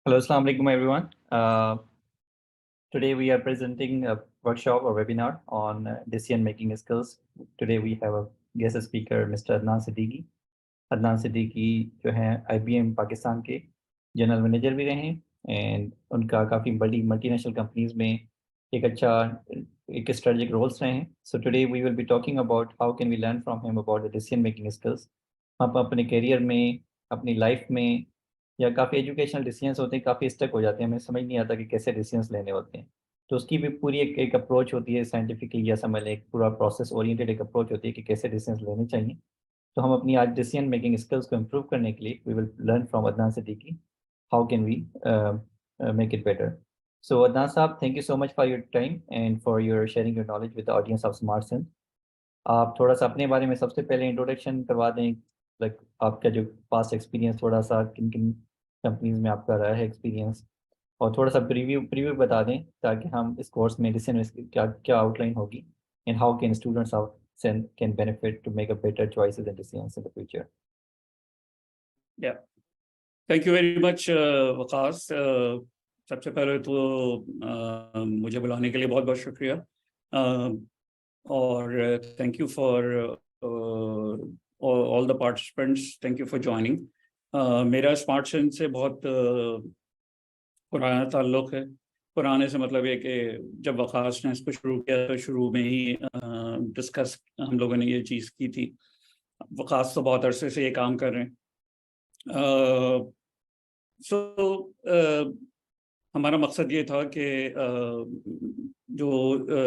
Hello, Assalamu alaikum everyone. Today we are presenting a workshop or webinar on decision-making skills. Today we have a guest speaker, Mr. Adnan Siddiqui. Adnan Siddiqui जो हैं IBM Pakistan के general manager भी रहे हैं and उनका काफ़ी बड़ी multinational companies में एक स्ट्रेटेजिक रोल्स रहे हैं. So today we will be talking about how can we learn from him about the decision-making skills. हम अपने करियर में, अपनी लाइफ में या काफ़ी एजुकेशनल डिसीजंस होते हैं, काफ़ी स्टक हो जाते हैं, हमें समझ नहीं आता कि कैसे डिसीजंस लेने होते हैं. तो उसकी भी पूरी एक अप्रोच होती है साइंटिफिकली, या समझ लें एक पूरा प्रोसेस ओरिएंटेड एक अप्रोच होती है कि कैसे डिसीजंस लेने चाहिए. तो हम अपनी आज डिसीजन मेकिंग स्किल्स को इम्प्रूव करने के लिए we will learn from Adnan Siddiqui how can we make it better. So Adnan sahab, thank you so much for your time and for your sharing your knowledge with the audience of Smart Sense. आप थोड़ा सा अपने बारे में सबसे पहले इंट्रोडक्शन करवा दें, लाइक आपका जो पास्ट एक्सपीरियंस, थोड़ा सा किन किन कंपनीज में आपका रहा है एक्सपीरियंस, और थोड़ा सा प्रीव्यू बता दें ताकि हम इस कोर्स में डिसीजन क्या क्या आउटलाइन होगी and how can students out can benefit to make a better choices and decisions in the future. Yeah, thank you very much, Waqas. सबसे पहले तो मुझे बुलाने के लिए बहुत बहुत शुक्रिया, और thank you for all the participants. Thank you for joining. मेरा स्मार्ट सेंस से बहुत पुराना ताल्लुक़ है. पुराने से मतलब ये कि जब वकास ने इसको शुरू किया तो शुरू में ही डिस्कस हम लोगों ने ये चीज़ की थी. वकास तो बहुत अरसे से ये काम कर रहे हैं. हमारा मकसद ये था कि जो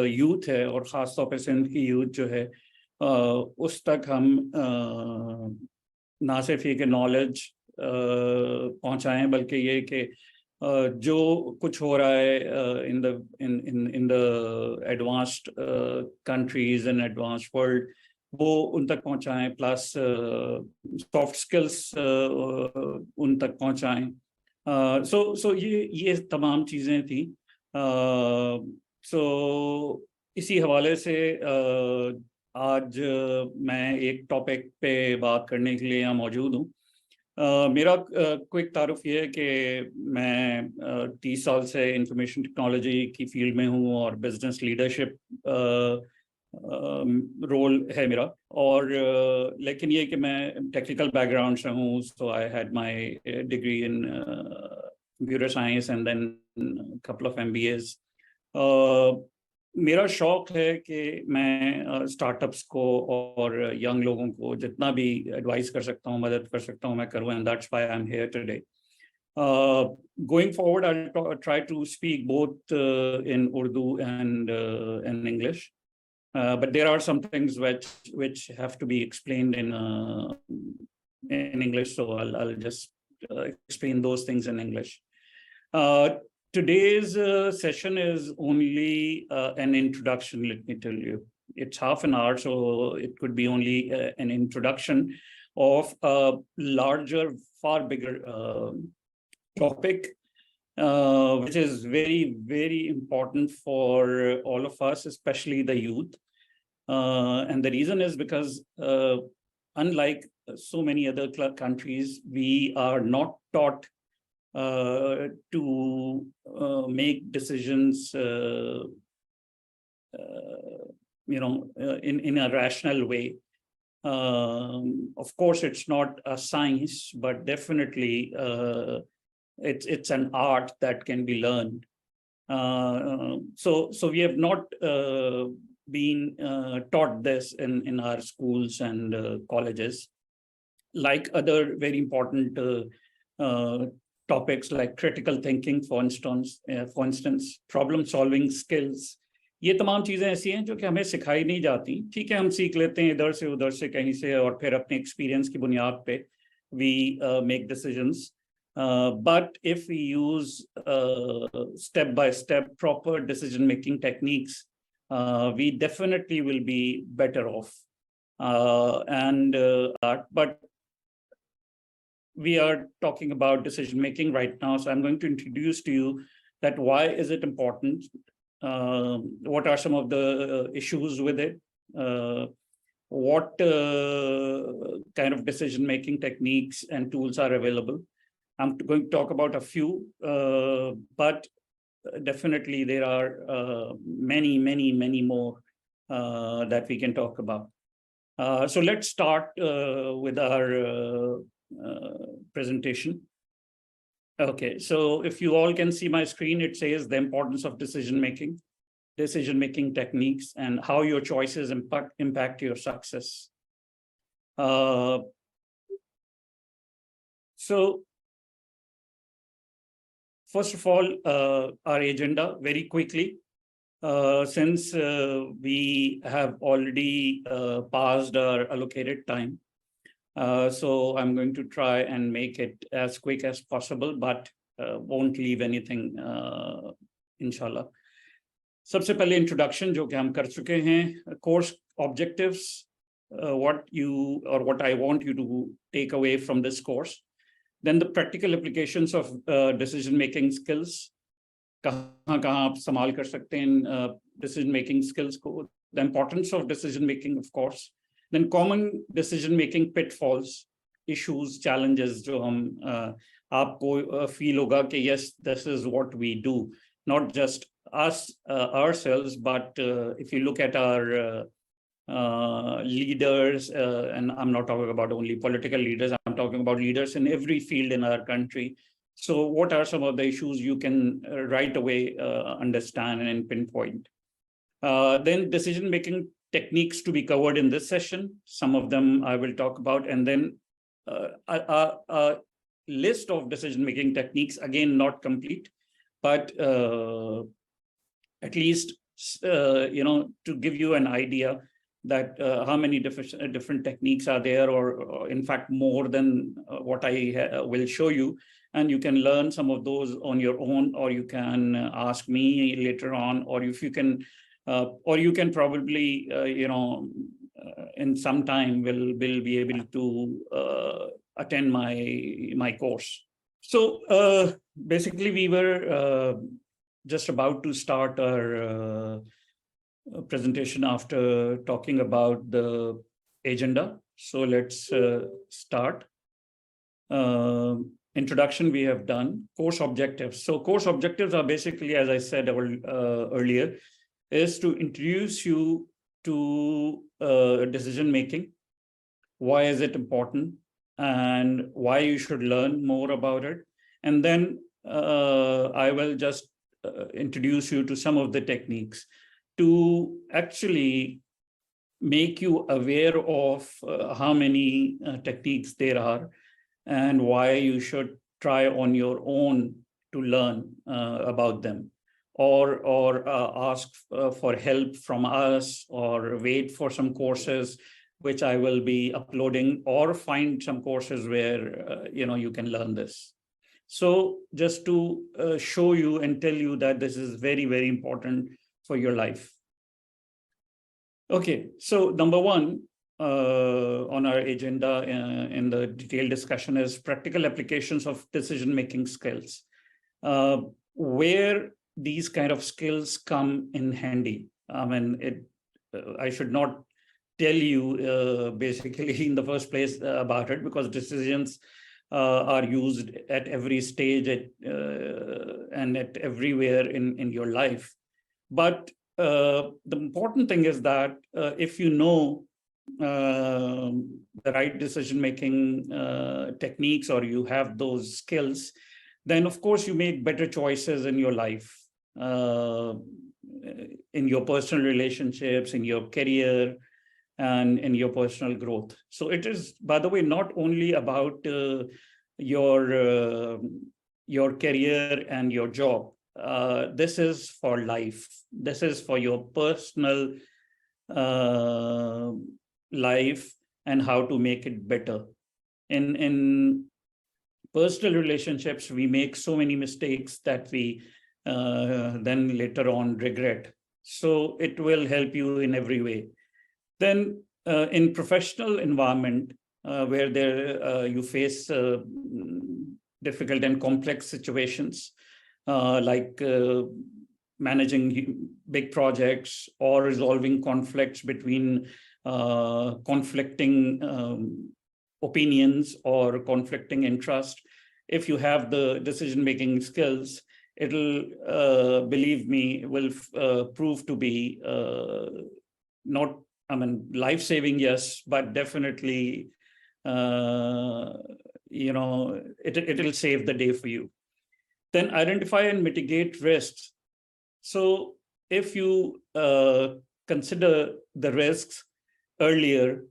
यूथ है और ख़ास तौर पे सिंध की यूथ जो है, उस तक हम ना सिर्फ ये कि नॉलेज पहुँचाएँ, बल्कि ये कि जो कुछ हो रहा है in the advanced countries and advanced world, वो उन तक पहुंचाएं, प्लस सॉफ्ट स्किल्स उन तक पहुंचाएं. सो ये तमाम चीज़ें थी. इसी हवाले से आज मैं एक टॉपिक पे बात करने के लिए यहाँ मौजूद हूँ. मेरा क्विक तारुफ ये है कि मैं 30 साल से इंफॉर्मेशन टेक्नोलॉजी की फील्ड में हूँ और बिजनेस लीडरशिप रोल है मेरा. और लेकिन ये कि मैं टेक्निकल बैकग्राउंड से हूँ. So I had my degree in computer science and then couple of MBAs. मेरा शौक है कि मैं स्टार्टअप्स को और यंग लोगों को जितना भी एडवाइस कर सकता हूँ, मदद कर सकता हूँ, मैं करूँ. And that's why I am here today. Going forward, I'll try to speak both in Urdu and in English, but there are some things which have to be explained in English, so I'll just explain those things in English. Today's session is only an introduction, let me tell you. It's half an hour, so it could be only an introduction of a larger, far bigger topic, which is very, very important for all of us, especially the youth. And the reason is because unlike so many other countries, we are not taught to make decisions, in a rational way. Of course, it's not a science, but definitely it's an art that can be learned. So we have not been taught this in our schools and colleges, like other very important topics like critical thinking, for instance, problem solving skills. ये तमाम चीज़ें ऐसी हैं जो कि हमें सिखाई नहीं जाती. ठीक है, हम सीख लेते हैं इधर से उधर से कहीं से, और फिर अपने एक्सपीरियंस की बुनियाद पे we make decisions. But if we use step by step proper decision making techniques, we definitely will be better off. But we are talking about decision making right now, so I'm going to introduce to you that why is it important, what are some of the issues with it, what kind of decision making techniques and tools are available, I'm going to talk about a few, but definitely there are many, many, many more that we can talk about. So let's start with our presentation. Okay, so if you all can see my screen, it says the importance of decision-making techniques, and how your choices impact your success. So first of all, our agenda very quickly, since we have already passed our allocated time. So I'm going to try and make it as quick as possible, but won't leave anything, inshallah. सबसे पहले introduction जो कि हम कर चुके हैं, course objectives, what I want you to take away from this course, then the practical applications of decision making skills, कहाँ आप इस्तेमाल कर सकते हैं decision making skills को, the importance of decision making, of course, then common decision making pitfalls, issues, challenges जो हम आपको feel होगा कि yes, this is what we do, not just us ourselves, but if you look at our leaders, and I'm not talking about only political leaders, I'm talking about leaders in every field in our country. So what are some of the issues you can right away understand and pinpoint? Then decision-making techniques to be covered in this session. Some of them I will talk about, and then a list of decision-making techniques, again, not complete, but at least, to give you an idea that how many different techniques are there, or in fact, more than what I will show you. And you can learn some of those on your own, or you can ask me later on, or if you can, or you can probably, in some time will be able to attend my course. So basically, we were just about to start our presentation after talking about the agenda. So let's start. Introduction we have done. Course objectives. So course objectives are basically, as I said earlier, is to introduce you to decision making. Why is it important, and why you should learn more about it. And then I will just introduce you to some of the techniques to actually make you aware of how many techniques there are, and why you should try on your own to learn about them, or ask for help from us, or wait for some courses which I will be uploading, or find some courses where you can learn this. So just to show you and tell you that this is very, very important for your life. Okay, so number one on our agenda in the detailed discussion is practical applications of decision-making skills, where these kind of skills come in handy. I mean, I should not tell you basically in the first place about it, because decisions are used at every stage and at everywhere in your life. But the important thing is that if you know the right decision-making techniques, or you have those skills, then of course you make better choices in your life, in your personal relationships, in your career, and in your personal growth. So it is, by the way, not only about your career and your job. This is for life. This is for your personal life, and how to make it better. In personal relationships, we make so many mistakes that we then later on regret. So it will help you in every way. Then in professional environment, where you face difficult and complex situations, like managing big projects, or resolving conflicts between conflicting opinions or conflicting interest, if you have the decision-making skills, it'll, believe me, will prove to be not, I mean, life-saving, yes, but definitely, it'll save the day for you. Then identify and mitigate risks. So if you consider the risks earlier,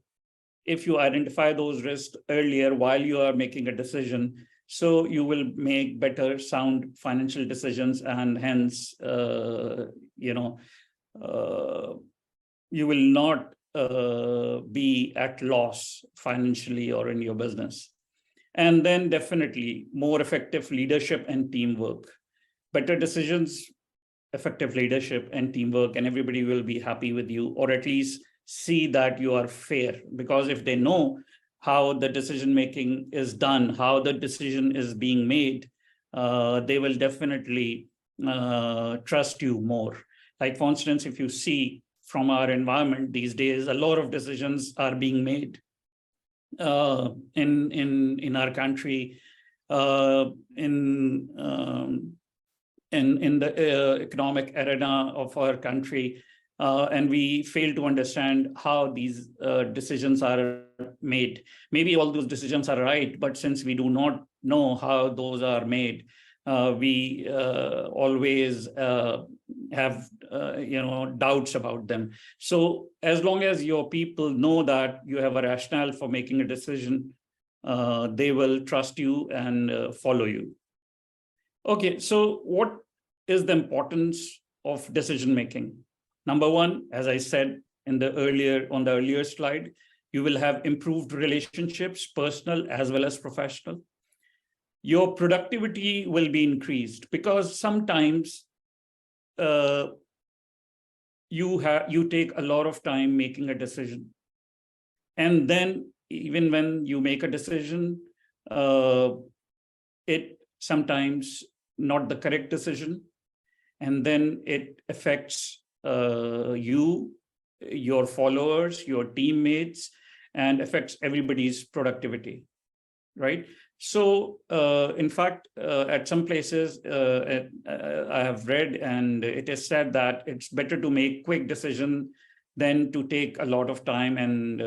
if you identify those risks earlier while you are making a decision, so you will make better, sound financial decisions, and hence, you will not be at loss financially or in your business. And then definitely more effective leadership and teamwork. Better decisions, effective leadership and teamwork, and everybody will be happy with you, or at least see that you are fair. Because if they know how the decision making is done, how the decision is being made, they will definitely trust you more. Like, for instance, if you see from our environment these days, a lot of decisions are being made in our country, in the economic arena of our country, and we fail to understand how these decisions are made. Maybe all those decisions are right, but since we do not know how those are made, we always have doubts about them. So as long as your people know that you have a rationale for making a decision, they will trust you and follow you. Okay, so what is the importance of decision making? Number one, as I said on the earlier slide, you will have improved relationships, personal as well as professional. Your productivity will be increased, because sometimes you take a lot of time making a decision, and then even when you make a decision, it sometimes not the correct decision, and then it affects you, your followers, your teammates, and affects everybody's productivity, right? So in fact, at some places I have read, and it is said that it's better to make quick decision than to take a lot of time and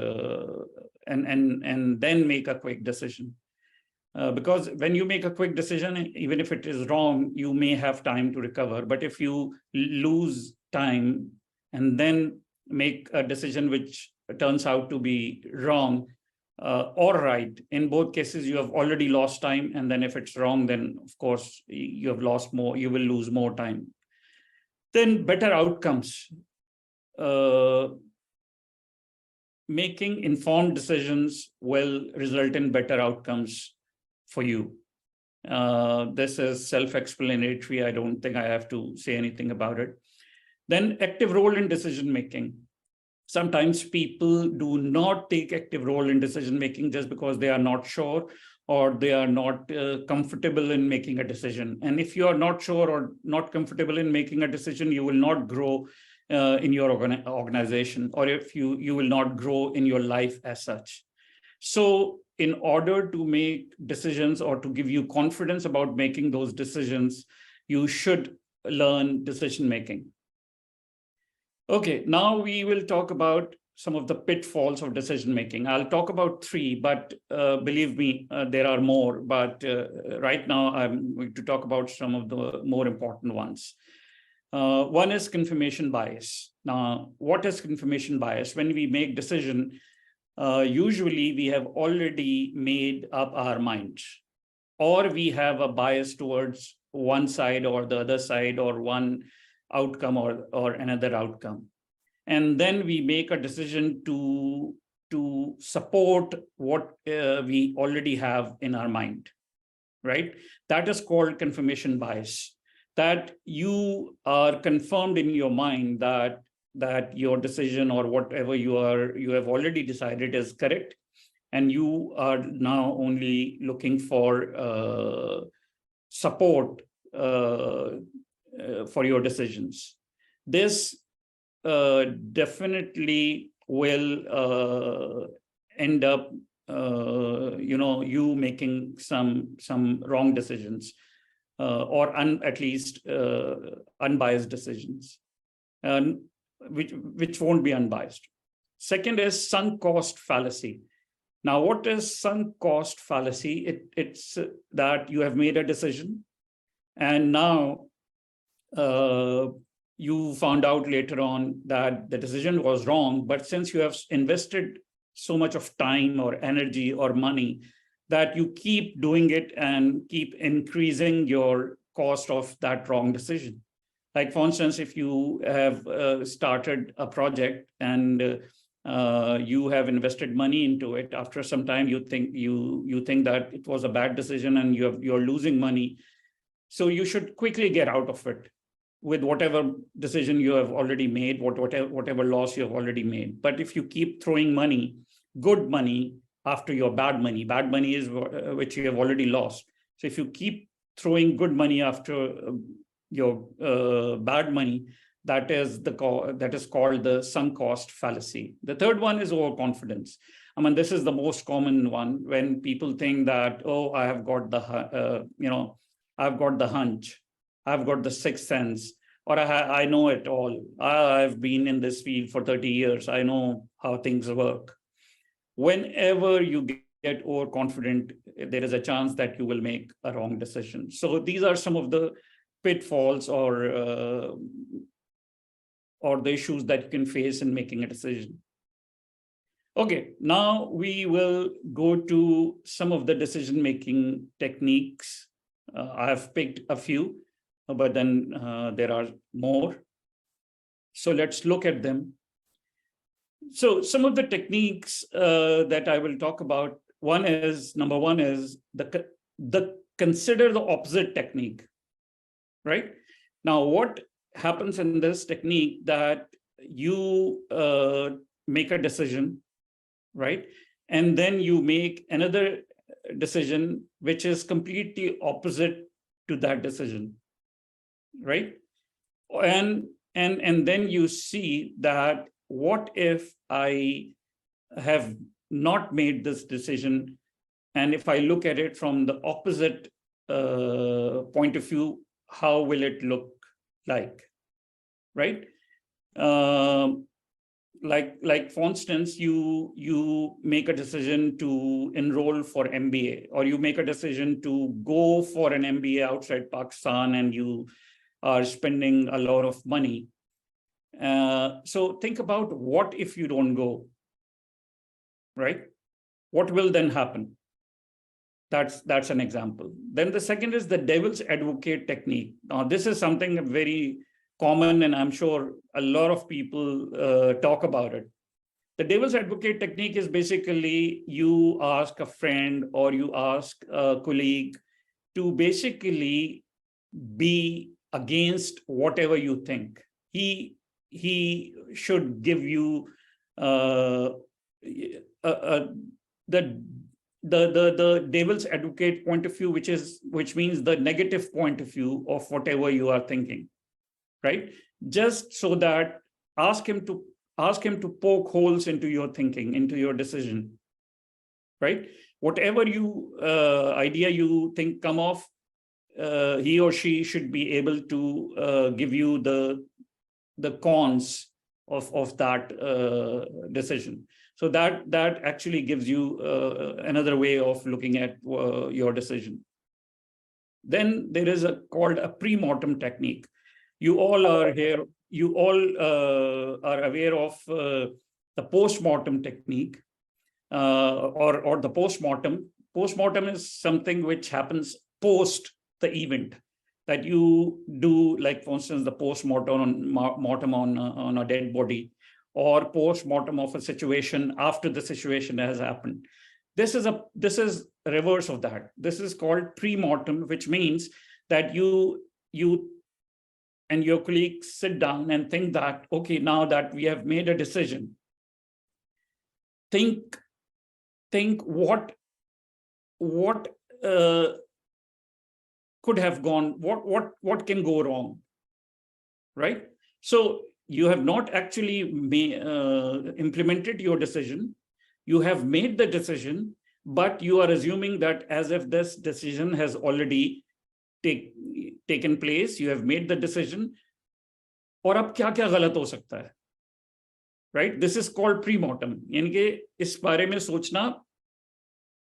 then make a quick decision. Because when you make a quick decision, even if it is wrong, you may have time to recover. But if you lose time and then make a decision which turns out to be wrong or right, in both cases, you have already lost time. And then if it's wrong, then of course, you have lost more, you will lose more time. Then better outcomes. Making informed decisions will result in better outcomes for you. This is self-explanatory. I don't think I have to say anything about it. Then active role in decision-making. Sometimes people do not take active role in decision-making just because they are not sure, or they are not comfortable in making a decision. And if you are not sure or not comfortable in making a decision, you will not grow in your organization, or if you will not grow in your life as such. So in order to make decisions or to give you confidence about making those decisions, you should learn decision making. Okay, now we will talk about some of the pitfalls of decision making. I'll talk about three, but believe me, there are more. But right now, I'm going to talk about some of the more important ones. One is confirmation bias. Now, what is confirmation bias? When we make decision, usually we have already made up our minds, or we have a bias towards one side or the other side, or one outcome or another outcome. And then we make a decision to support what we already have in our mind, right? That is called confirmation bias, that you are confirmed in your mind that your decision or whatever you have already decided is correct, and you are now only looking for support for your decisions. This definitely will end up you making some wrong decisions, or at least unbiased decisions, and which won't be unbiased. Second is sunk cost fallacy. Now, what is sunk cost fallacy? It's that you have made a decision, and now you found out later on that the decision was wrong, but since you have invested so much of time or energy or money, that you keep doing it and keep increasing your cost of that wrong decision. Like, for instance, if you have started a project and you have invested money into it, after some time you think that it was a bad decision and you're losing money, so you should quickly get out of it with whatever decision you have already made, whatever loss you have already made. But if you keep throwing money, good money, after your bad money is which you have already lost. So if you keep throwing good money after your bad money, that is called the sunk cost fallacy. The third one is overconfidence. I mean, this is the most common one, when people think that, oh, I have got the I've got the hunch, I've got the sixth sense, or I know it all. I've been in this field for 30 years. I know how things work. Whenever you get overconfident, there is a chance that you will make a wrong decision. So these are some of the pitfalls or the issues that you can face in making a decision. Okay, now we will go to some of the decision-making techniques. I have picked a few, but then there are more. So let's look at them. So some of the techniques that I will talk about, number one is the consider the opposite technique, right? Now, what happens in this technique, that you make a decision, right? And then you make another decision which is completely opposite to that decision, right? And then you see that, what if I have not made this decision, and if I look at it from the opposite point of view, how will it look like, right? Like for instance, you make a decision to enroll for MBA, or you make a decision to go for an MBA outside Pakistan, and you are spending a lot of money. So think about, what if you don't go, right? What will then happen? That's an example. Then the second is the devil's advocate technique. Now, this is something very common, and I'm sure a lot of people talk about it. The devil's advocate technique is basically, you ask a friend or you ask a colleague to basically be against whatever you think. He should give you the devil's advocate point of view, which means the negative point of view of whatever you are thinking, right? Just so that ask him to poke holes into your thinking, into your decision, right? Whatever idea you think come off, he or she should be able to give you the cons of that decision. So that actually gives you another way of looking at your decision. Then there is called a pre-mortem technique. You all are here. You all are aware of the post-mortem technique, or the post-mortem. Post-mortem is something which happens post the event, that you do, like for instance, the post-mortem on a dead body, or post-mortem of a situation after the situation has happened. This is reverse of that. This is called pre-mortem, which means that you and your colleagues sit down and think that, okay, now that we have made a decision, think what could have gone, what can go wrong, right? So you have not actually implemented your decision. You have made the decision, but you are assuming that as if this decision has already taken place, you have made the decision, और अब क्या क्या गलत हो सकता है, right? This is called pre-mortem, यानी कि इस बारे में सोचना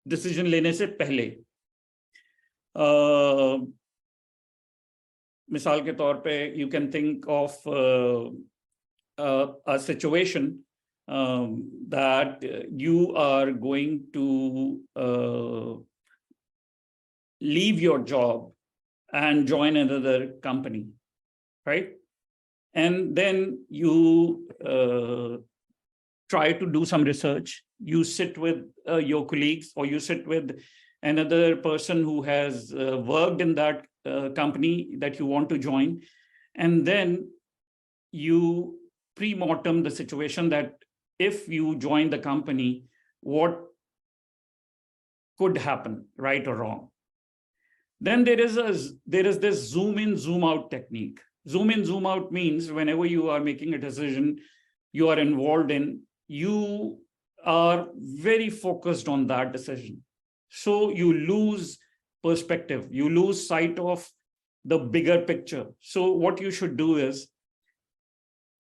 डिसीजन लेने से पहले. मिसाल के तौर पे you can think of a situation that you are going to leave your job and join another company, right? And then you try to do some research. You sit with your colleagues, or you sit with another person who has worked in that company that you want to join. And then you pre-mortem the situation that if you join the company, what could happen, right or wrong. Then there is this zoom in, zoom out technique. Zoom in, zoom out means whenever you are making a decision you are involved in, you are very focused on that decision. So you lose perspective, you lose sight of the bigger picture. So what you should do is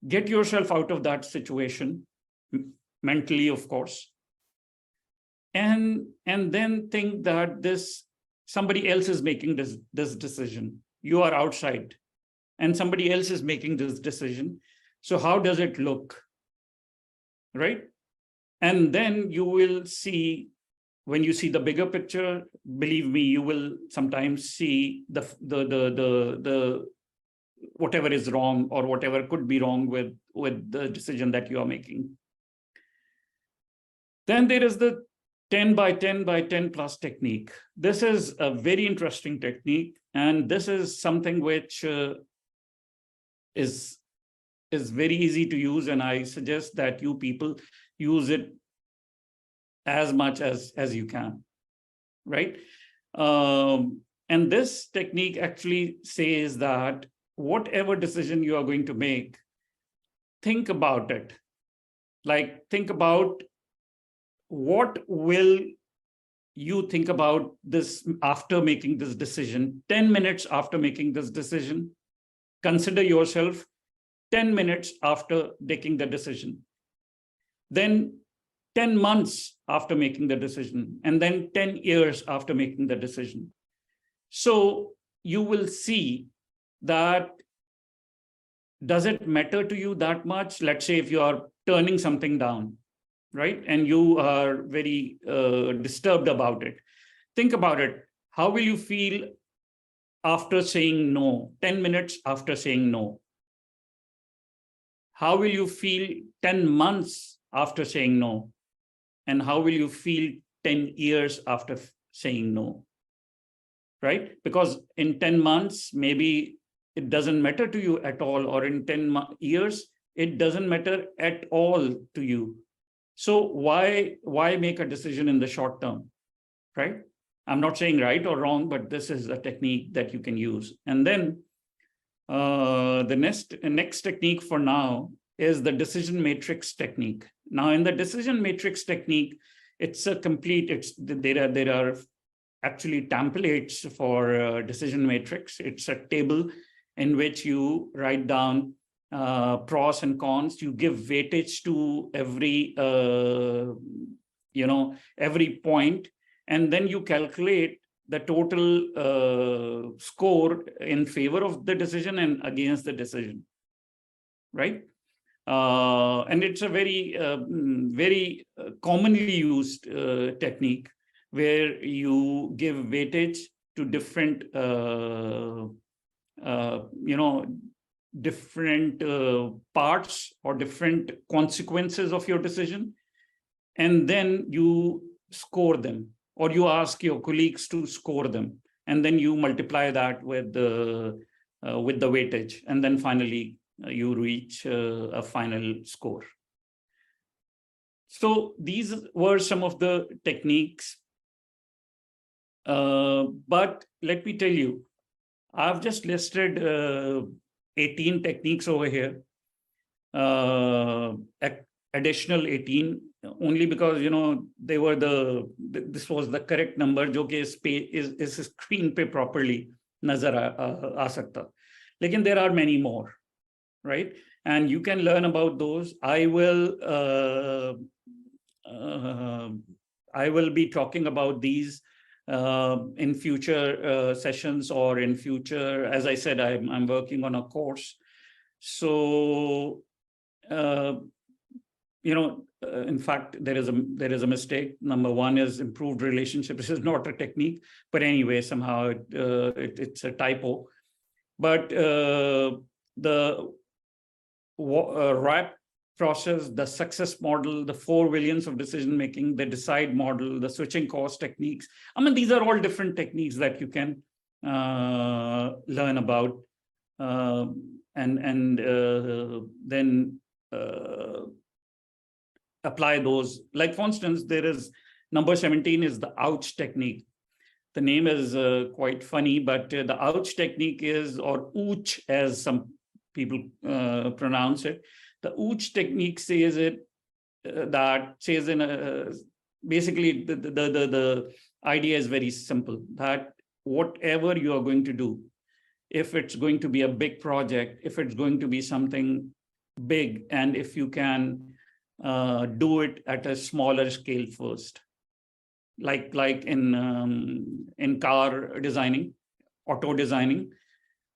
get yourself out of that situation, mentally, of course, and then think that somebody else is making this decision. You are outside and somebody else is making this decision. So how does it look, right? And then you will see, when you see the bigger picture, believe me, you will sometimes see the whatever is wrong or whatever could be wrong with the decision that you are making. Then there is the 10 by 10 by 10 plus technique. This is a very interesting technique, and this is something which is very easy to use, and I suggest that you people use it as much as you can, right? And this technique actually says that whatever decision you are going to make, think about it. Like, think about what will you think about this after making this decision. 10 minutes after making this decision, consider yourself 10 minutes after taking the decision. Then 10 months after making the decision, and then 10 years after making the decision. So you will see that, does it matter to you that much? Let's say if you are turning something down, right? And you are very disturbed about it. Think about it. How will you feel after saying no, 10 minutes after saying no? How will you feel 10 months after saying no? And how will you feel 10 years after saying no, right? Because in 10 months, maybe it doesn't matter to you at all, or in 10 years, it doesn't matter at all to you. So why make a decision in the short term, right? I'm not saying right or wrong, but this is a technique that you can use. And then the next technique for now is the decision matrix technique. Now, in the decision matrix technique, it's a complete, there are actually templates for decision matrix. It's a table in which you write down pros and cons. You give weightage to every point, and then you calculate the total score in favor of the decision and against the decision, right? And it's a very commonly used technique where you give weightage to different different parts or different consequences of your decision, and then you score them, or you ask your colleagues to score them, and then you multiply that with the weightage, and then finally you reach a final score. So these were some of the techniques, but let me tell you, I've just listed 18 techniques over here, additional 18 only because they were this was the correct number जो कि इस screen पे properly नजर आ सकता. लेकिन there are many more, right? And you can learn about those. I will be talking about these in future sessions, or in future, as I said, I'm working on a course. So, in fact, there is a mistake. Number one is improved relationship. This is not a technique, but anyway, somehow it's a typo. But the RAP process, the success model, the 4 villains of decision making, the decide model, the switching cost techniques. I mean, these are all different techniques that you can learn about, and then apply those. Like, for instance, there is number 17 is the ouch technique. The name is quite funny, but the ouch technique is, or ooch as some people pronounce it. The ooch technique says basically the idea is very simple, that whatever you are going to do, if it's going to be a big project, if it's going to be something big, and if you can do it at a smaller scale first, like in car designing, auto designing,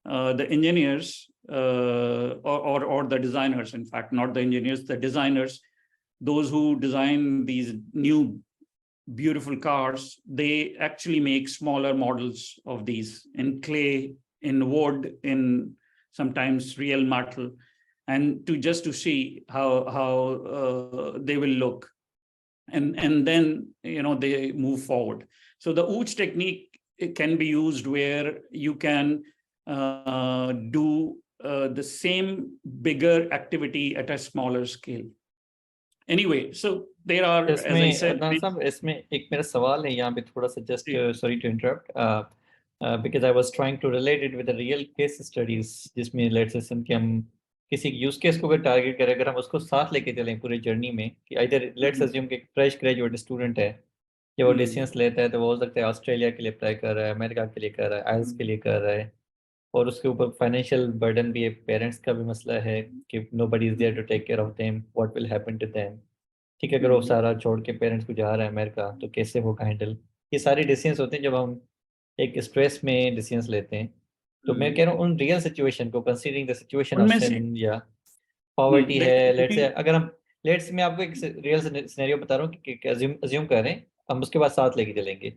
the engineers or the designers, in fact, not the engineers, the designers, those who design these new beautiful cars, they actually make smaller models of these in clay, in wood, in sometimes real metal, and just to see how they will look, and then they move forward. So the ooch technique, it can be used where you can do the same bigger activity at a smaller scale. Anyway, so there are, as I said, Adnan साहब, इसमें एक मेरा सवाल है यहाँ पे थोड़ा सा, just sorry to interrupt, because I was trying to relate it with the real case studies, जिसमें let's assume कि हम किसी यूज केस को अगर टारगेट करें, अगर हम उसको साथ लेके चलें पूरी जर्नी में, कि इधर लेट्स अज्यूम कि फ्रेश ग्रेजुएट स्टूडेंट है, जब वो डिसीजंस लेता है तो वो हो सकता है ऑस्ट्रेलिया के लिए अप्लाई कर रहा है, अमेरिका के लिए कर रहा है, आइल्स के लिए कर रहा है, और उसके ऊपर फाइनेंशियल बर्डन भी है, पेरेंट्स का भी मसला है कि nobody is there to take care of them, what will happen to them. ठीक है, अगर वो सारा छोड़ के पेरेंट्स को जा रहा है अमेरिका, तो कैसे होगा हैंडल. ये सारी डिसीजंस होते हैं जब हम एक स्ट्रेस में डिसीजंस लेते हैं. तो मैं कह रहा हूँ उन रियल सिचुएशन को, considering the situation of sin या पॉवर्टी है, लेट्स से, अगर हम लेट्स, मैं आपको एक रियल सिनेरियो बता रहा हूँ कि अज्यूम करें, हम उसके बाद साथ लेके चलेंगे.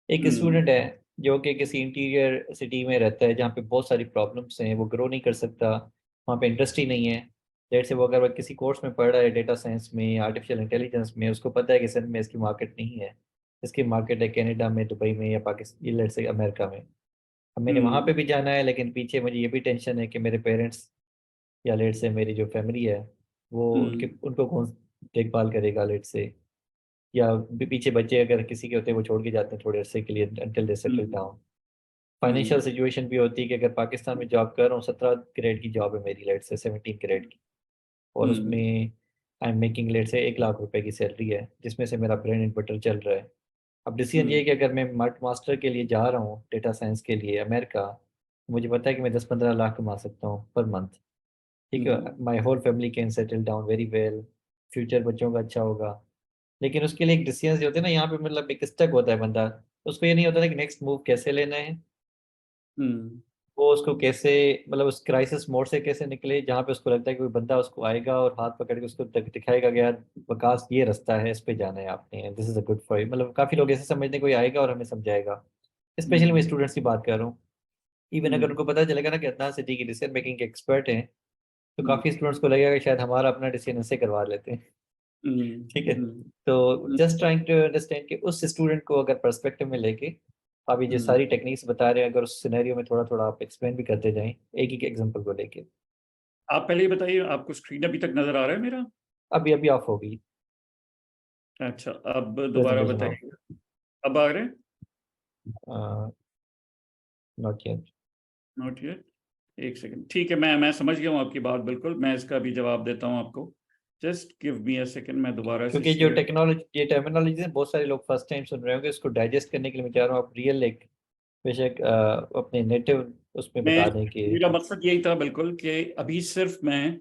एक स्टूडेंट है जो कि किसी इंटीरियर सिटी में रहता है जहाँ पे बहुत सारी प्रॉब्लम्स हैं, वो ग्रो नहीं कर सकता, वहाँ पे इंडस्ट्री नहीं है. लेट्स से वो अगर वो किसी कोर्स में पढ़ रहा है डेटा साइंस में, आर्टिफिशियल इंटेलिजेंस में, उसको पता है कि सिंध में इसकी मार्केट नहीं है, इसकी मार्केट है कनाडा में, दुबई में, या पाकिस्तान, लेट्स से अमेरिका में. अब मैंने वहाँ पे भी जाना है, लेकिन पीछे मुझे ये भी टेंशन है कि मेरे पेरेंट्स या लेट से मेरी जो फैमिली है, वो उनको कौन देखभाल करेगा, लेट से, या पीछे बच्चे अगर किसी के होते हैं वो छोड़ के जाते हैं थोड़े अरसे के लिए until they settle down. Financial situation भी होती है कि अगर पाकिस्तान में जॉब कर रहा हूँ, 17 ग्रेड की जॉब है मेरी, लेट से 17 ग्रेड की, और उसमें आई एम मेकिंग लेट से 1 लाख रुपए की सैलरी है, जिसमें से मेरा ब्रेड एंड बटर चल रहा है. अब डिसीजन ये है कि अगर मैं मास्टर के लिए जा रहा हूँ डेटा साइंस के लिए अमेरिका, मुझे पता है कि मैं 10-15 लाख कमा सकता हूँ पर मंथ. ठीक है, my whole family can settle down very well, future बच्चों का अच्छा होगा. लेकिन उसके लिए एक डिसीजन जो होते हैं ना, यहाँ पे मतलब एक स्टक होता है बंदा, उसको ये नहीं होता था कि नेक्स्ट मूव कैसे लेना है, वो उसको कैसे, मतलब उस क्राइसिस मोड से कैसे निकले, जहाँ पे उसको लगता है कि कोई बंदा उसको आएगा और हाथ पकड़ के उसको दिखाएगा कि यार विकास ये रास्ता है, इस पे जाना है आपने, this is a good for you. मतलब काफी लोग ऐसे समझते हैं कोई आएगा और हमें समझाएगा. स्पेशली मैं स्टूडेंट्स की बात कर रहा हूँ. इवन अगर उनको पता चलेगा ना कि अदनान सिद्दीकी डिसीजन मेकिंग के एक्सपर्ट हैं, तो काफी स्टूडेंट्स को लगेगा कि शायद हमारा अपना डिसीजन इससे करवा लेते हैं. ठीक है, तो जस्ट ट्राइंग टू अंडरस्टैंड कि उस स्टूडेंट को अगर पर्सपेक्टिव में लेके आप ये जो सारी टेक्निक्स बता रहे हैं, अगर उस सिनेरियो में थोड़ा थोड़ा आप एक्सप्लेन भी करते जाएं एक एक एग्जांपल को लेके. आप पहले ही बताइए, आपको स्क्रीन अभी तक नजर आ रहा है मेरा? अभी अभी ऑफ होगी. अच्छा, अब दोबारा बताइए, अब आ रहे हैं? Not yet. Not yet. एक सेकंड, ठीक है, मैं समझ गया हूँ आपकी बात बिल्कुल. मैं इसका भी जवाब देता हूँ आपको. Just give me a second, मैं दोबारा से क्योंकि जो शेयर। टेक्नोलॉजी, ये टर्मिनोलॉजी है, बहुत सारे लोग फर्स्ट टाइम सुन रहे होंगे, इसको डाइजेस्ट करने के लिए मैं चाह रहा हूँ आप रियल एक बेशक अपने नेटिव उसमें मैं, बता दें कि मेरा मकसद यही था बिल्कुल कि अभी सिर्फ मैं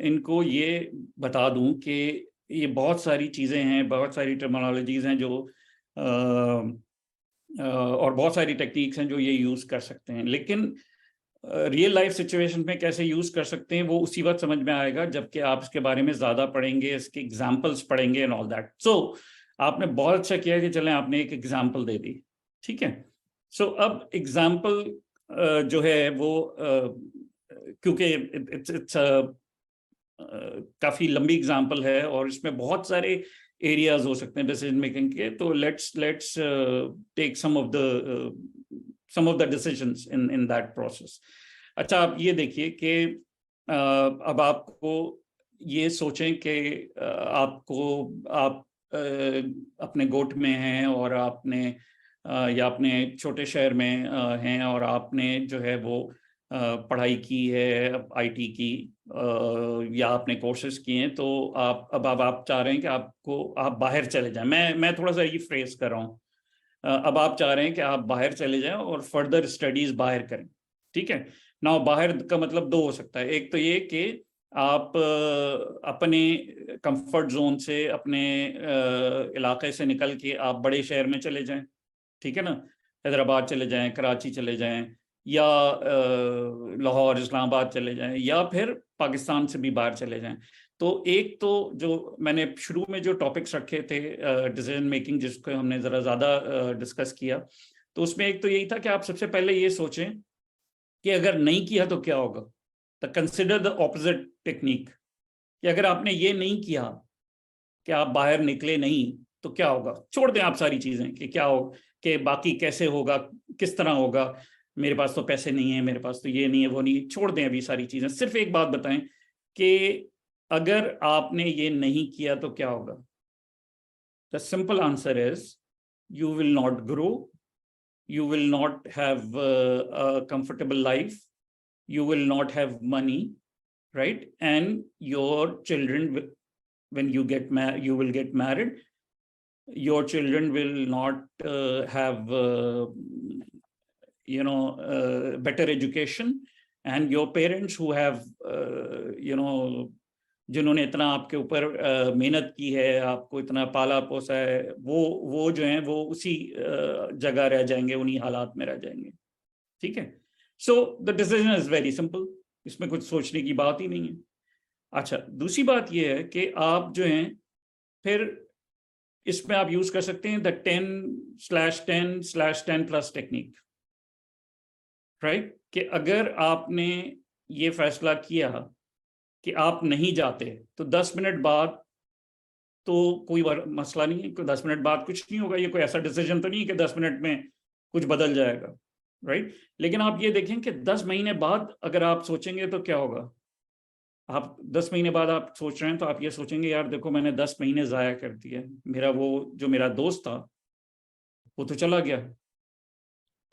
इनको ये बता दूं कि ये बहुत सारी चीज़ें हैं, बहुत सारी टर्मिनोलॉजीज हैं जो और बहुत सारी टेक्निक्स हैं जो ये यूज़ कर सकते हैं, लेकिन रियल लाइफ सिचुएशन में कैसे यूज़ कर सकते हैं वो उसी वक्त समझ में आएगा जबकि आप इसके बारे में ज़्यादा पढ़ेंगे, इसके एग्जाम्पल्स पढ़ेंगे एंड ऑल दैट। सो आपने बहुत अच्छा किया कि चलें आपने एक एग्जाम्पल दे दी, ठीक है। सो अब एग्जाम्पल जो है वो क्योंकि इट्स काफी लंबी एग्जाम्पल है और इसमें बहुत सारे एरियाज हो सकते हैं डिसीजन मेकिंग के, तो let's take some of the decisions in that process. अच्छा, आप ये देखिए कि अब आपको ये सोचें कि आप अपने गोट में हैं और आपने या अपने छोटे शहर में हैं और आपने जो है वो पढ़ाई की है आईटी की, या आपने कोर्सेज किए हैं, तो अब आप चाह रहे हैं कि आप बाहर चले जाएं। मैं थोड़ा सा रिफ्रेज कर रहा हूँ। अब आप चाह रहे हैं कि आप बाहर चले जाएं और फर्दर स्टडीज बाहर करें, ठीक है ना। बाहर का मतलब दो हो सकता है, एक तो ये कि आप अपने कंफर्ट जोन से, अपने इलाके से निकल के आप बड़े शहर में चले जाएं, ठीक है ना, हैदराबाद चले जाएं, कराची चले जाएं, या लाहौर इस्लामाबाद चले जाएं, या फिर पाकिस्तान से भी बाहर चले जाएं। तो एक तो जो मैंने शुरू में जो टॉपिक्स रखे थे डिसीजन मेकिंग, जिसको हमने ज़रा ज़्यादा डिस्कस किया, तो उसमें एक तो यही था कि आप सबसे पहले ये सोचें कि अगर नहीं किया तो क्या होगा। तो कंसिडर द ऑपोजिट टेक्निक, कि अगर आपने ये नहीं किया कि आप बाहर निकले नहीं तो क्या होगा। छोड़ दें आप सारी चीज़ें कि क्या हो, कि बाकी कैसे होगा, किस तरह होगा, मेरे पास तो पैसे नहीं है, मेरे पास तो ये नहीं है, वो नहीं, छोड़ दें अभी सारी चीज़ें। सिर्फ एक बात बताएं कि अगर आपने ये नहीं किया तो क्या होगा। The simple answer is you will not grow, you will not have a comfortable life, you will not have money, right? And your children, when you will get married, your children will not have better education, and your parents who have जिन्होंने इतना आपके ऊपर मेहनत की है, आपको इतना पाला पोसा है, वो जो हैं वो उसी जगह रह जाएंगे, उन्हीं हालात में रह जाएंगे, ठीक है। So the decision is very simple, इसमें कुछ सोचने की बात ही नहीं है। अच्छा, दूसरी बात ये है कि आप जो हैं फिर इसमें आप यूज कर सकते हैं द 10/10/10+ टेक्निक, राइट। कि अगर आपने ये फैसला किया कि आप नहीं जाते तो 10 मिनट बाद तो कोई मसला नहीं है, 10 मिनट बाद कुछ नहीं होगा, ये कोई ऐसा डिसीजन तो नहीं है कि 10 मिनट में कुछ बदल जाएगा, राइट। लेकिन आप ये देखें कि 10 महीने बाद अगर आप सोचेंगे तो क्या होगा। आप 10 महीने बाद आप सोच रहे हैं तो आप ये सोचेंगे, यार देखो मैंने 10 महीने ज़ाया कर दिए, मेरा वो जो मेरा दोस्त था वो तो चला गया,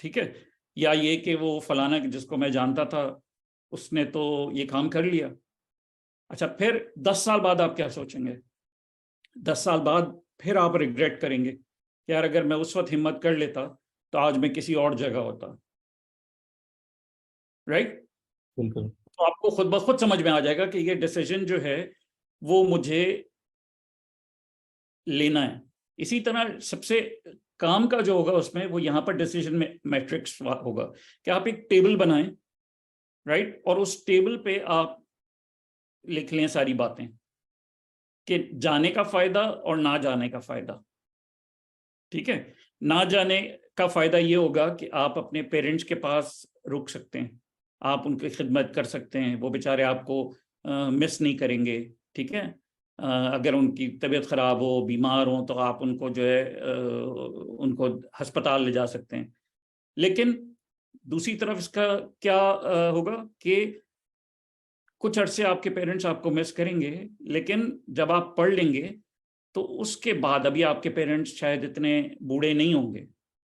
ठीक है, या ये कि वो फलाना जिसको मैं जानता था उसने तो ये काम कर लिया। अच्छा, फिर 10 साल बाद आप क्या सोचेंगे। 10 साल बाद फिर आप रिग्रेट करेंगे कि यार अगर मैं उस वक्त हिम्मत कर लेता तो आज मैं किसी और जगह होता, राइट। बिल्कुल। तो आपको खुद ब खुद समझ में आ जाएगा कि ये डिसीजन जो है वो मुझे लेना है। इसी तरह सबसे काम का जो होगा उसमें, वो यहाँ पर डिसीजन में मैट्रिक्स होगा कि आप एक टेबल बनाएं, राइट, और उस टेबल पे आप लिख लें सारी बातें कि जाने का फायदा और ना जाने का फायदा, ठीक है। ना जाने का फायदा ये होगा कि आप अपने पेरेंट्स के पास रुक सकते हैं, आप उनकी खिदमत कर सकते हैं, वो बेचारे आपको मिस नहीं करेंगे, ठीक है। अगर उनकी तबीयत ख़राब हो, बीमार हो, तो आप उनको जो है उनको अस्पताल ले जा सकते हैं। लेकिन दूसरी तरफ इसका क्या होगा कि कुछ अरसे आपके पेरेंट्स आपको मिस करेंगे, लेकिन जब आप पढ़ लेंगे तो उसके बाद, अभी आपके पेरेंट्स शायद इतने बूढ़े नहीं होंगे,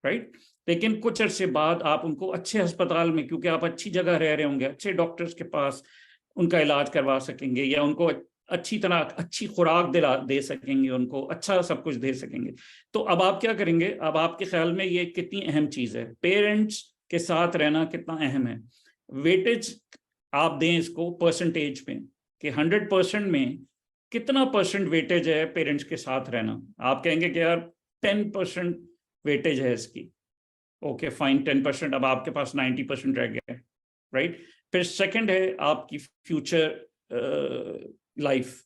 राइट, लेकिन कुछ अरसे बाद आप उनको अच्छे अस्पताल में, क्योंकि आप अच्छी जगह रह रहे होंगे, अच्छे डॉक्टर्स के पास उनका इलाज करवा सकेंगे, या उनको अच्छी तरह अच्छी खुराक दे सकेंगे, उनको अच्छा सब कुछ दे सकेंगे। तो अब आप क्या करेंगे, अब आपके ख्याल में ये कितनी अहम चीज है, पेरेंट्स के साथ रहना कितना अहम है। वेटेज आप दें इसको परसेंटेज पे कि 100% में कितना परसेंट वेटेज है पेरेंट्स के साथ रहना। आप कहेंगे कि यार 10% वेटेज है इसकी, ओके फाइन 10%, अब आपके पास 90% रह गया है, राइट। फिर सेकंड है आपकी फ्यूचर लाइफ,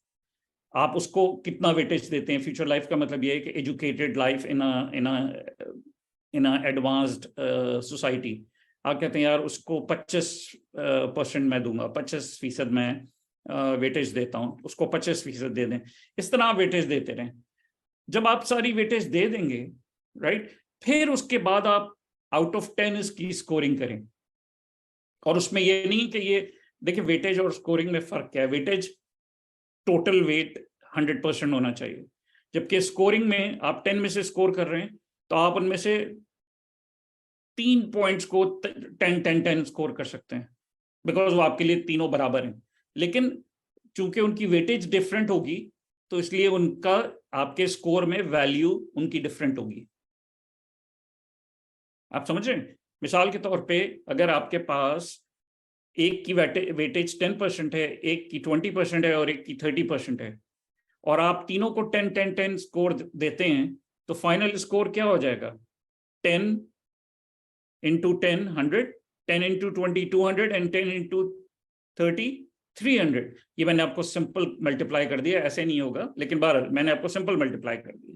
आप उसको कितना वेटेज देते हैं। फ्यूचर लाइफ का मतलब ये है कि educated life in advanced society. आप कहते हैं यार उसको 25% मैं दूंगा, 25% मैं वेटेज देता हूँ, उसको 25% दे दें। इस तरह आप वेटेज देते रहें। जब आप सारी वेटेज दे देंगे, राइट, फिर उसके बाद आप आउट ऑफ 10 इसकी स्कोरिंग करें। और उसमें ये नहीं कि ये देखिए, वेटेज और स्कोरिंग में फर्क क्या है। वेटेज टोटल वेट 100% होना चाहिए, जबकि स्कोरिंग में आप 10 में से स्कोर कर रहे हैं तो आप उनमें से 3 पॉइंट्स को 10-10-10 स्कोर कर सकते हैं, बिकॉज वो आपके लिए तीनों बराबर हैं। लेकिन चूंकि उनकी वेटेज डिफरेंट होगी तो इसलिए उनका आपके स्कोर में वैल्यू उनकी डिफरेंट होगी। आप समझ रहे हैं। मिसाल के तौर पे अगर आपके पास एक की वेटेज 10% है, एक की 20% है और एक की 30% है, और आप तीनों को 10-10-10 स्कोर देते हैं, तो फाइनल स्कोर क्या हो जाएगा, 10 इंटू 10 100, 10 इंटू 20 200 एंड 10 इंटू 30 300। ये मैंने आपको सिंपल मल्टीप्लाई कर दिया, ऐसे नहीं होगा, लेकिन बहरहाल मैंने आपको सिंपल मल्टीप्लाई कर दिया,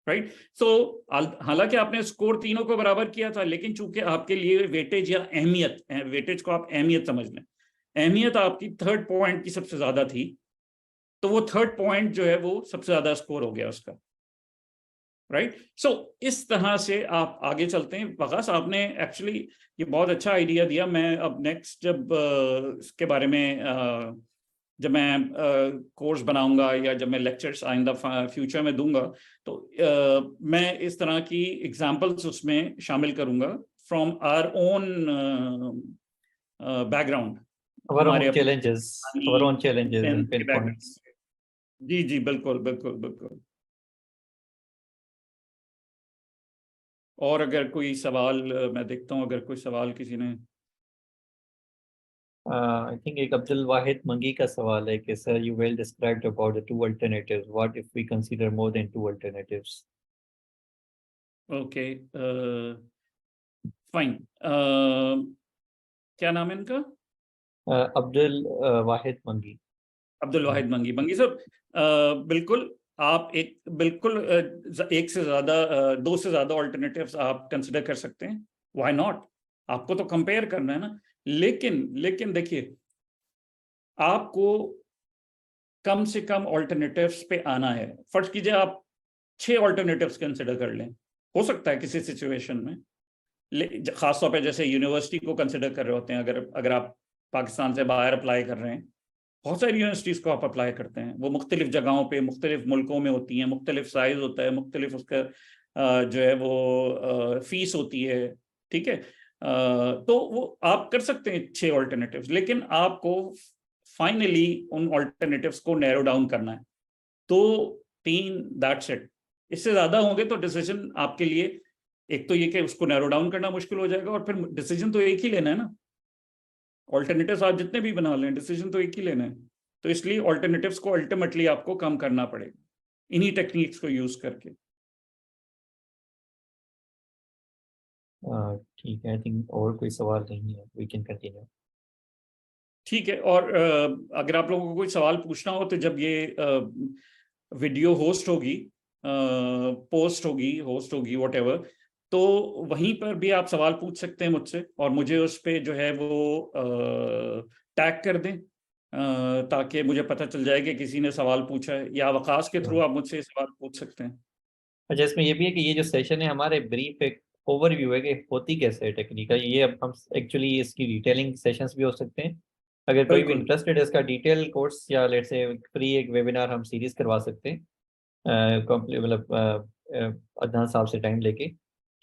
राइट। सो हालांकि आपने स्कोर तीनों को बराबर किया था, लेकिन चूंकि आपके लिए वेटेज या अहमियत, वेटेज को आप अहमियत समझ लें, अहमियत आपकी थर्ड पॉइंट की सबसे ज्यादा थी, तो वो थर्ड पॉइंट जो है वो सबसे ज्यादा स्कोर हो गया उसका, राइट। सो इस तरह से आप आगे चलते हैं। वकास आपने एक्चुअली ये बहुत अच्छा आइडिया दिया। मैं अब नेक्स्ट जब इसके बारे में जब मैं कोर्स बनाऊंगा या जब मैं लेक्चर्स आइंदा फ्यूचर में दूंगा, तो मैं इस तरह की एग्जांपल्स उसमें शामिल करूंगा from our own background, Our हमारे own अपने challenges, our own challenges and के pinpoints. बैकग्राउंड। जी जी बिल्कुल बिल्कुल बिल्कुल। और अगर कोई सवाल मैं देखता हूँ, अगर कोई सवाल किसी ने। I think एक अब्दुल वाहिद मंगी का सवाल है कि sir, you well described about the two alternatives. What if we consider more than two alternatives? Okay fine, क्या नाम है इनका। अब्दुल वाहिद मंगी। अब्दुल वाहिद मंगी। मंगी साहब, बिल्कुल आप बिल्कुल एक से ज्यादा, दो से ज्यादा ऑल्टरनेटिव्स आप कंसिडर कर सकते हैं। व्हाई नॉट, आपको तो कंपेयर करना है ना। लेकिन देखिए, आपको कम से कम ऑल्टरनेटिव्स पे आना है। फर्ज कीजिए आप 6 ऑल्टरनेटिव्स कंसिडर कर लें, हो सकता है किसी सिचुएशन में, खासतौर पे जैसे यूनिवर्सिटी को कंसिडर कर रहे होते हैं, अगर आप पाकिस्तान से बाहर अप्लाई कर रहे हैं, बहुत सारी यूनिवर्सिटीज़ को आप अप्लाई करते हैं, वो मुख्तलिफ जगहों पे मुख्तलिफ मुल्कों में होती हैं, मुख्तलिफ साइज होता है, मुख्तलिफ उसका जो है वो फीस होती है, ठीक है। तो वो आप कर सकते हैं 6 ऑल्टरनेटिव्स, लेकिन आपको फाइनली उन ऑल्टरनेटिव्स को नैरो डाउन करना है। तो 3, दैट्स इट। इससे ज़्यादा होंगे तो डिसीजन आपके लिए, एक तो ये कि उसको नैरो डाउन करना मुश्किल हो जाएगा, और फिर डिसीजन तो एक ही लेना है ना। ऑल्टरनेटिव्स आप जितने भी बना लें, डिसीजन तो एक ही लेना है। तो इसलिए ऑल्टरनेटिव्स को अल्टीमेटली आपको कम करना पड़ेगा इन्हीं टेक्निक्स को यूज करके। ठीक है, आई थिंक और कोई सवाल नहीं है, वी कैन कंटिन्यू। ठीक है। और अगर आप लोगों को कोई सवाल पूछना हो तो जब ये वीडियो होस्ट होगी व्हाटएवर, तो वहीं पर भी आप सवाल पूछ सकते हैं मुझसे, और मुझे उस पर जो है वो टैग कर दें, ताकि मुझे पता चल जाए कि किसी ने सवाल पूछा है, या वकास के थ्रू आप मुझसे सवाल पूछ सकते हैं। अच्छा, इसमें ये भी है कि ये जो सेशन है हमारे ब्रीफ एक ओवरव्यू है कि होती कैसे है टेक्निक का, ये अब हम एक्चुअली इसकी डिटेलिंग सेशंस भी हो सकते हैं। अगर कोई भी बिल्कुल इंटरेस्टेड है इसका डिटेल कोर्स या लेट से फ्री एक वेबिनार हम सीरीज करवा सकते हैं, मतलब अदनान साहब से टाइम लेके।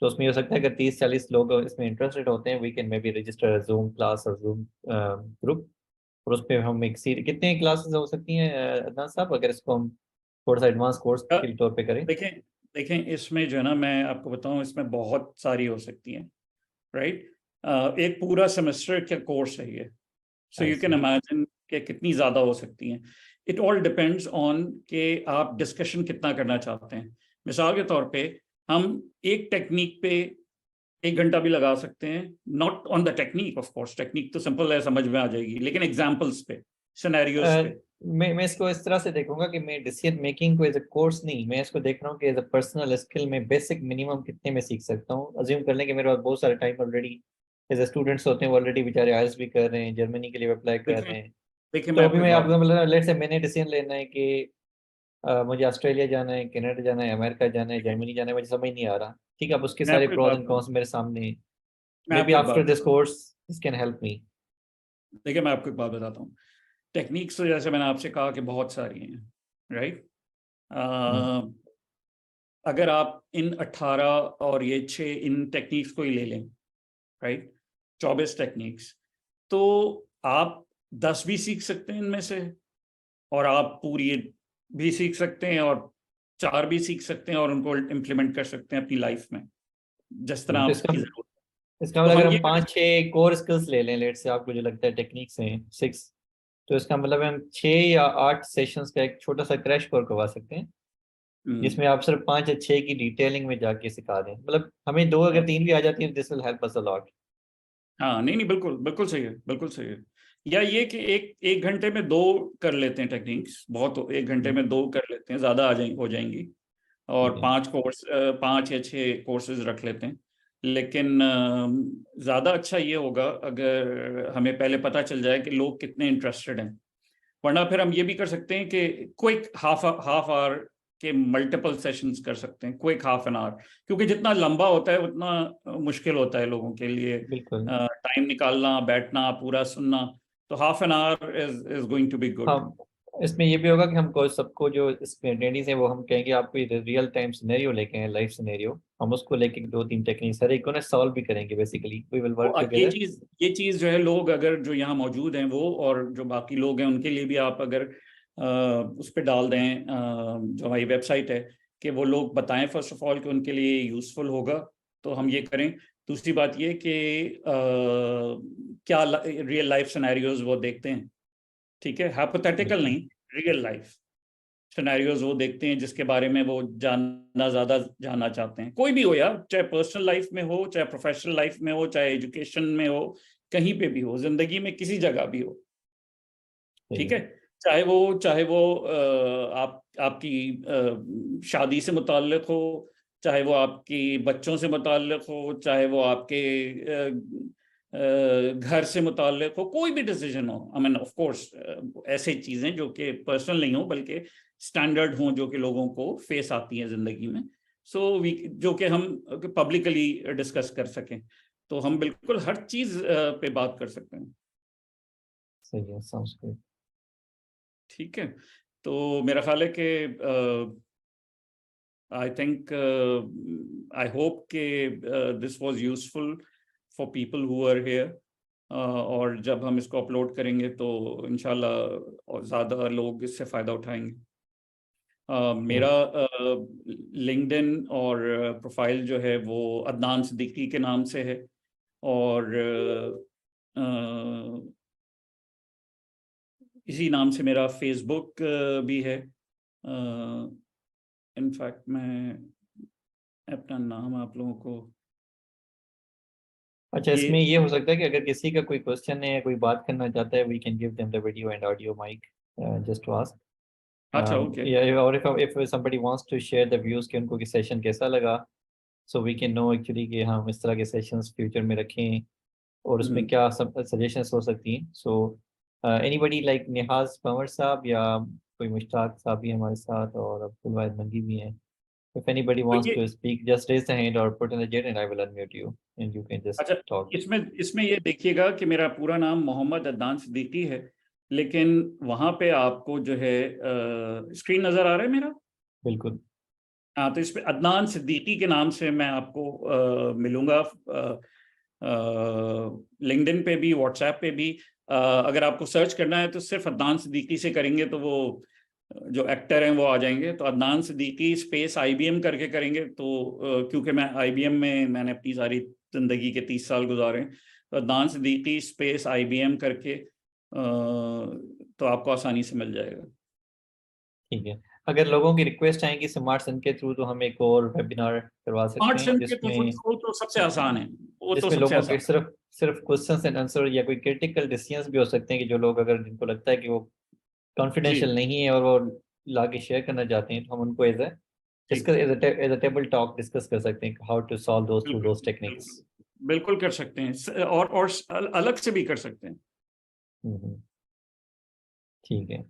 तो उसमें हो सकता है अगर 30-40 लोग इसमें इंटरेस्टेड होते हैं, we can may be register Zoom class और जूम ग्रुप, और उस पर हम एक सीरीज, कितने क्लासेस हो सकती हैं अदनान साहब, अगर इसको हम थोड़ा सा एडवांस कोर्स के तौर पे करें? देखें देखें, इसमें जो है ना, मैं आपको बताऊं, इसमें बहुत सारी हो सकती हैं, राइट। एक पूरा सेमेस्टर का कोर्स है ये, सो आई यू कैन सी। इमेजिन कि कितनी ज्यादा हो सकती हैं। इट ऑल डिपेंड्स ऑन कि आप डिस्कशन कितना करना चाहते हैं। मिसाल के तौर पे हम एक टेक्निक पे 1 घंटा भी लगा सकते हैं, not on the technique, of course technique तो सिंपल है, समझ में आ जाएगी, लेकिन एग्जांपल्स पे, सिनेरियोज पे। मैं इसको इस तरह से देखूंगा कि मैं डिसीजन मेकिंग को एज अ कोर्स नहीं, मैं इसको देख रहा हूँ कि एज अ पर्सनल स्किल में बेसिक मिनिमम कितने में सीख सकता हूँ। अज्यूम कर लें कि मेरे पास बहुत सारे time already as a students होते हैं, वो ऑलरेडी बेचारे आईएलटीएस भी कर रहे हैं, जर्मनी के लिए अप्लाई कर देखें रहे हैं। देखिए, मैं तो अभी आपको एक मैं बात आपको मतलब लेट्स से मैंने डिसीजन लेना है कि मुझे ऑस्ट्रेलिया जाना है, कनाडा जाना है, अमेरिका जाना है, देखिए, जर्मनी जाना है, मुझे समझ नहीं आ रहा। ठीक है, अब उसके मैं सारे आपको एक प्रोज बात एंड बताऊं कॉन्स मेरे सामने, मैं मे बी आपको एक बात आफ्टर दिस बताऊं course this can help me. देखिए, मैं आपको एक बात बताता हूँ। टेक्निक्स तो जैसे मैंने आपसे कहा कि बहुत सारी हैं, राइट। अगर आप इन 18 और ये 6 इन टेक्निक्स को ही ले लें, राइट, 24 टेक्निक्स, तो आप 10 भी सीख सकते हैं इनमें से, और आप पूरी भी सीख सकते हैं, और 4 भी सीख सकते हैं, और उनको इम्प्लीमेंट कर सकते हैं अपनी लाइफ में, जिस तरह तो इसका आपकी जरूरत है। इसका तो मतलब अगर हम हम ये कर 5-6 कोर स्किल्स ले लें, लेट से आपको जो लगता है टेक्निक्स हैं 6, तो इसका मतलब हम 6 या 8 सेशंस का एक छोटा सा क्रैश कोर्स करवा सकते हैं, हम्म, जिसमें आप सिर्फ 5 या 6 की डिटेलिंग में जाके सिखा दें। मतलब हमें 2 अगर 3 भी आ जाती है, this will help us a lot. हाँ, नहीं नहीं, बिल्कुल बिल्कुल सही है, बिल्कुल सही है। या ये कि एक एक घंटे में 2 कर लेते हैं टेक्निक्स, बहुत 1 घंटे में 2 कर लेते हैं, ज्यादा हो जाएंगी। ठीक और है। 5 या 6 कोर्सेज रख लेते हैं। लेकिन ज्यादा अच्छा ये होगा अगर हमें पहले पता चल जाए कि लोग कितने इंटरेस्टेड हैं। वरना फिर हम ये भी कर सकते हैं कि क्विक हाफ हाफ आवर के मल्टीपल सेशंस कर सकते हैं, क्विक हाफ एन आवर, क्योंकि जितना लंबा होता है उतना मुश्किल होता है लोगों के लिए बिल्कुल। टाइम निकालना, बैठना, पूरा सुनना। तो half an hour is going to be good. हाँ, इसमें ये भी होगा कि हमको सबको जो इसमें अटेंडीज हैं वो हम कहेंगे आपको रियल टाइम सिनेरियो लेके हैं, लाइफ सिनेरियो, हम उसको लेके 2-3 टेक्निक्स हर एक को ना सॉल्व भी करेंगे। बेसिकली वी विल तो वर्क अब टुगेदर। ये चीज जो है, लोग अगर जो यहाँ मौजूद हैं वो, और जो बाकी लोग हैं उनके लिए भी आप अगर उस पर डाल दें, जो हमारी वेबसाइट है, कि वो लोग बताएं फर्स्ट ऑफ ऑल कि उनके लिए यूजफुल होगा, तो हम ये करें। दूसरी बात ये कि क्या रियल लाइफ सिनेरियोज वो देखते हैं, ठीक है, हाइपोथेटिकल बिल्कुल। नहीं, रियल लाइफ सिनेरियोज वो देखते हैं, जिसके बारे में वो जानना, ज्यादा जानना चाहते हैं। कोई भी हो यार, चाहे पर्सनल लाइफ में हो, चाहे प्रोफेशनल लाइफ में हो, चाहे एजुकेशन में हो, कहीं पे भी हो, जिंदगी में किसी जगह भी हो, सही ठीक है। है। चाहे वो आप आपकी शादी से मुताल्लिक हो, चाहे वो आपकी बच्चों से मुताल्लिक हो, चाहे वो आपके घर से मुताल्लिक हो, कोई भी डिसीजन हो। आई मीन ऑफ कोर्स ऐसे चीजें जो कि पर्सनल नहीं हो, बल्कि स्टैंडर्ड हों, जो कि लोगों को फेस आती हैं जिंदगी में, सो वी जो कि हम पब्लिकली डिस्कस कर सकें, तो हम बिल्कुल हर चीज पे बात कर सकते हैं। सही है, साउंड्स गुड। ठीक है, तो मेरा ख्याल है कि आई थिंक, आई होप कि this was useful for people who are here. और जब हम इसको अपलोड करेंगे तो इंशाल्लाह और ज़्यादा लोग इससे फ़ायदा उठाएंगे। मेरा लिंक्डइन और प्रोफाइल जो है वो अदनान सिद्दीकी के नाम से है, और इसी नाम से मेरा फेसबुक भी है। इनफैक्ट मैं अपना नाम आप लोगों को अच्छा, ये इसमें ये हो सकता है कि अगर किसी का कोई क्वेश्चन है या कोई बात करना चाहता है, we can give them the video and audio mic just to ask. अच्छा, ओके। या और if somebody wants to share the views कि उनको कि सेशन कैसा लगा, so we can know actually कि हम इस तरह के सेशंस फ्यूचर में रखें और उसमें हम्म। क्या सब सजेशंस हो सकती हैं। सो एनीबडी लाइक निहाज पंवर साहब या कोई मुश्ताक साहब भी हमारे साथ, और अब्दुल वाहिद मंगी भी हैं। If anybody तो wants ये, to speak, just raise the hand or put in the chat and I will unmute you and you can just अच्छा, talk. इसमें इसमें ये देखिएगा कि मेरा पूरा नाम मोहम्मद अदनान सिद्दीकी है, लेकिन वहां पे आपको जो है स्क्रीन नजर आ रहा है मेरा। बिल्कुल। हाँ, तो इस पे अदनान सिद्दीकी के नाम से मैं आपको मिलूंगा। लिंक्डइन पे भी, व्हाट्सएप पे भी। अगर आपको सर्च करना है तो सिर्फ अदनान सिद्दीकी से करेंगे तो वो जो एक्टर हैं वो आ जाएंगे। तो अदनान सिद्दीकी स्पेस IBM करके करेंगे तो क्योंकि मैं IBM में मैंने अपनी सारी जिंदगी के 30 साल गुजारे, तो अदनान सिद्दीकी स्पेस IBM करके तो आपको आसानी से मिल जाएगा। ठीक है। अगर लोगों की रिक्वेस्ट आएगी स्मार्ट सन के थ्रू तो हम एक और वेबिनार करवा सकते स्मार्ट हैं सन के तो जिसमें वो तो सबसे आसान है, वो तो जिसमें सबसे लोगों के आसान। सिर्फ सिर्फ क्वेश्चंस एंड आंसर या कोई क्रिटिकल डिसीजंस भी हो सकते हैं कि जो लोग अगर जिनको लगता है कि वो जी कॉन्फिडेंशियल नहीं है और वो लाके शेयर करना चाहते हैं तो हम उनको एज ठीक, discuss as a table talk discuss कर सकते हैं how to solve those through बिल्कुल दोस टेक्निक्स। बिल्कुल बिल्कुल कर सकते हैं, और अलग से भी कर सकते हैं। ठीक है।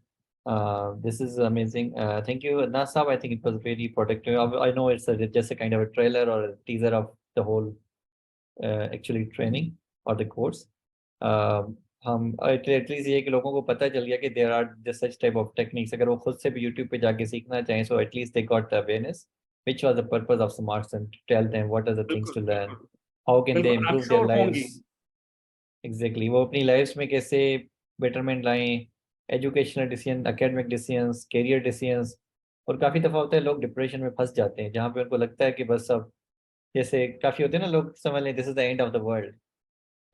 This is amazing. Thank you, Adnan Saab. I think it was very productive. I know it's just a kind of a trailer or a teaser of the whole actually training or the course. हम at least ये कि लोगों को पता चल गया कि there are just such type of techniques, अगर वो खुद से भी यूट्यूब पे जाके सीखना चाहें so at least they got the awareness which was the purpose of Smart and to tell them what are the things बिल्कुल to learn, बिल्कुल how can they बिल्कुल, I am improve their sure lives. होंगी। Exactly वो अपनी lives में कैसे betterment लाएं, educational decision, academic decisions, career decisions. और काफ़ी दफ़ा होता है लोग डिप्रेशन में फंस जाते हैं जहाँ पे उनको लगता है कि बस अब जैसे काफ़ी होते हैं ना लोग समझ लें this is the end of the world.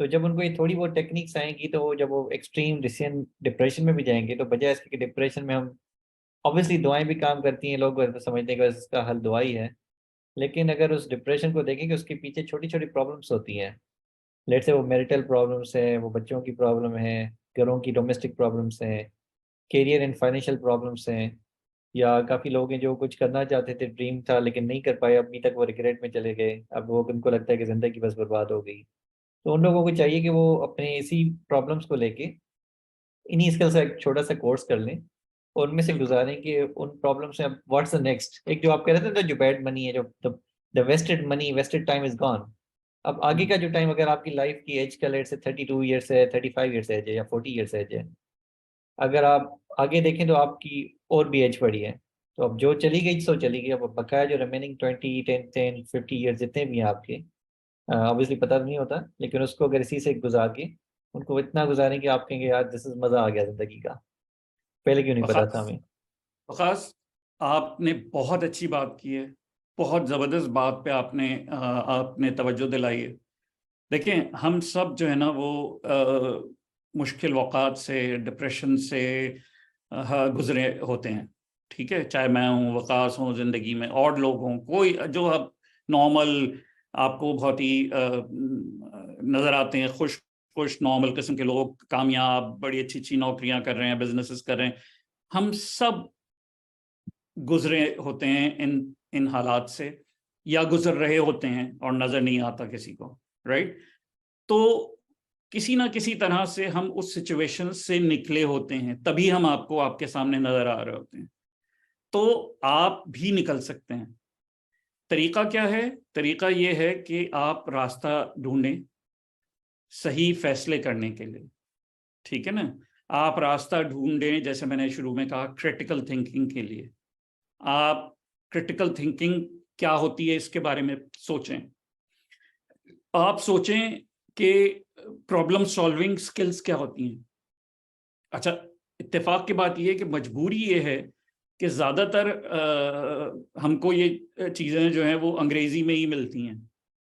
तो जब उनको ये थोड़ी बहुत टेक्निक्स आएंगी तो जब वो एक्सट्रीम डिसीजन डिप्रेशन में भी जाएंगे तो बजाय इसके कि डिप्रेशन में हम ऑब्वियसली दुआएं भी काम करती हैं, लोग तो समझते हैं कि बस इसका हल दुआ ही है। लेकिन अगर उस डिप्रेशन को देखें कि उसके पीछे छोटी छोटी प्रॉब्लम्स होती हैं, लेट से वो मैरिटल प्रॉब्लम्स है, वो बच्चों की प्रॉब्लम है, घरों की डोमेस्टिक प्रॉब्लम्स हैं, करियर एंड फाइनेंशियल प्रॉब्लम्स हैं, या काफ़ी लोग हैं जो कुछ करना चाहते थे, ड्रीम था लेकिन नहीं कर पाए, अभी तक वो रिग्रेट में चले गए, अब वो उनको लगता है कि ज़िंदगी बस बर्बाद हो गई। तो उन लोगों को चाहिए कि वो अपने इसी प्रॉब्लम्स को लेके इन्हीं स्किल्स का एक छोटा सा कोर्स कर लें और उनमें से बिल्कुल गुजारें कि उन प्रॉब्लम से अब व्हाट्स द नेक्स्ट। एक जो आप कह रहे थे ना जो बैड मनी है, जो the wasted money wasted time is gone. अब आगे का जो टाइम, अगर आपकी लाइफ की एज का लेट से 32 ईयर्स है, 35 ईयर्स एज है या 40 ईयर्स एज है, अगर आप आगे देखें तो आपकी और भी एज पड़ी है। तो अब जो चली गई सो चली गई, अब बकाया जो रिमेनिंग 20 10 10 50 ईयर्स जितने भी हैं आपके, ऑब्वियसली पता नहीं होता, लेकिन उसको अगर इसी से गुजार के उनको इतना गुजारें कि आप कहेंगे यार दिस इज मजा आ गया जिंदगी का, पहले क्यों नहीं पता था वखास, हमें। वखास आपने बहुत अच्छी बात की है, बहुत जबरदस्त बात पे आपने तवज्जो दिलाई है। देखिए हम सब जो है ना वो मुश्किल वक़ात से, डिप्रेशन से गुजरे होते हैं। ठीक है, चाहे मैं हूँ, वकास हूँ, जिंदगी में और लोग हों, कोई जो अब नॉर्मल आपको बहुत ही नजर आते हैं, खुश खुश नॉर्मल किस्म के लोग, कामयाब, बड़ी अच्छी अच्छी नौकरियां कर रहे हैं, बिजनेसेस कर रहे हैं, हम सब गुजरे होते हैं इन इन हालात से, या गुजर रहे होते हैं और नजर नहीं आता किसी को, राइट। तो किसी ना किसी तरह से हम उस सिचुएशन से निकले होते हैं, तभी हम आपको आपके सामने नजर आ रहे होते हैं। तो आप भी निकल सकते हैं। तरीका क्या है? तरीका यह है कि आप रास्ता ढूंढें सही फैसले करने के लिए, ठीक है ना। आप रास्ता ढूंढें, जैसे मैंने शुरू में कहा, क्रिटिकल थिंकिंग के लिए। आप क्रिटिकल थिंकिंग क्या होती है इसके बारे में सोचें। आप सोचें कि प्रॉब्लम सॉल्विंग स्किल्स क्या होती हैं। अच्छा, इत्तेफाक की बात यह है कि मजबूरी ये है कि ज़्यादातर हमको ये चीज़ें जो हैं वो अंग्रेज़ी में ही मिलती हैं,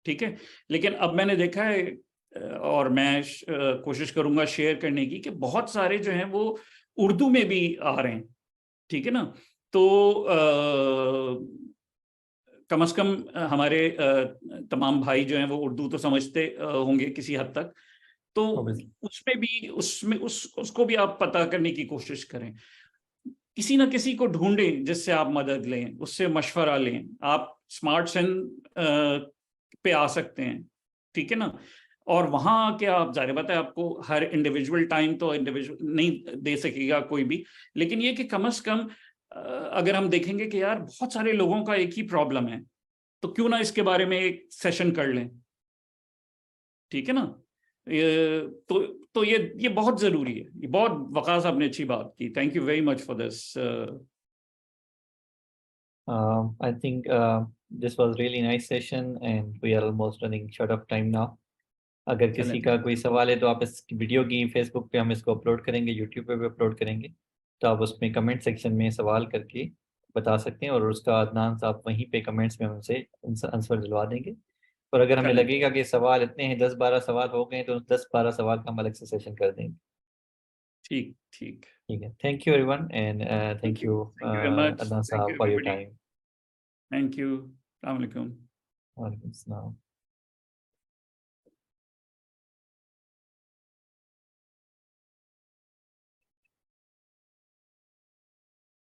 ठीक है। लेकिन अब मैंने देखा है, और मैं कोशिश करूँगा शेयर करने की, कि बहुत सारे जो हैं वो उर्दू में भी आ रहे हैं, ठीक है ना। तो कम से कम हमारे तमाम भाई जो हैं वो उर्दू तो समझते होंगे किसी हद तक, तो Obviously. उसमें भी उसमें उसको भी आप पता करने की कोशिश करें। किसी ना किसी को ढूंढें जिससे आप मदद लें, उससे मशवरा लें। आप स्मार्ट सेन पे आ सकते हैं, ठीक है ना। और वहां आके आप, जाहिर बात है आपको हर इंडिविजुअल टाइम तो इंडिविजुअल नहीं दे सकेगा कोई भी, लेकिन ये कि कम से कम अगर हम देखेंगे कि यार बहुत सारे लोगों का एक ही प्रॉब्लम है, तो क्यों ना इसके बारे में एक सेशन कर लें, ठीक है ना। तो ये बहुत जरूरी है। ये बहुत, वकास आपने अच्छी बात की, thank you very much for this. I think this was really nice session and we are almost running short of time now. अगर किसी का कोई सवाल है तो आप इस वीडियो की फेसबुक पे हम इसको अपलोड करेंगे, यूट्यूब पे भी अपलोड करेंगे, तो आप उसमें कमेंट सेक्शन में सवाल करके बता सकते हैं और उसका अदनान साहब वहीं पे कमेंट्स में हमसे आंसर दिलवा देंगे। और अगर हमें लगेगा कि सवाल इतने हैं, 10-12 सवाल हो गए, तो 10-12 सवाल का हम अलग से सेशन कर देंगे। ठीक ठीक ठीक है, thank you everyone and thank you Thank you very much. Adnan Thank साहब you, for your everybody. Time. Thank you. Assalamu alaikum. वालेकुम सलाम।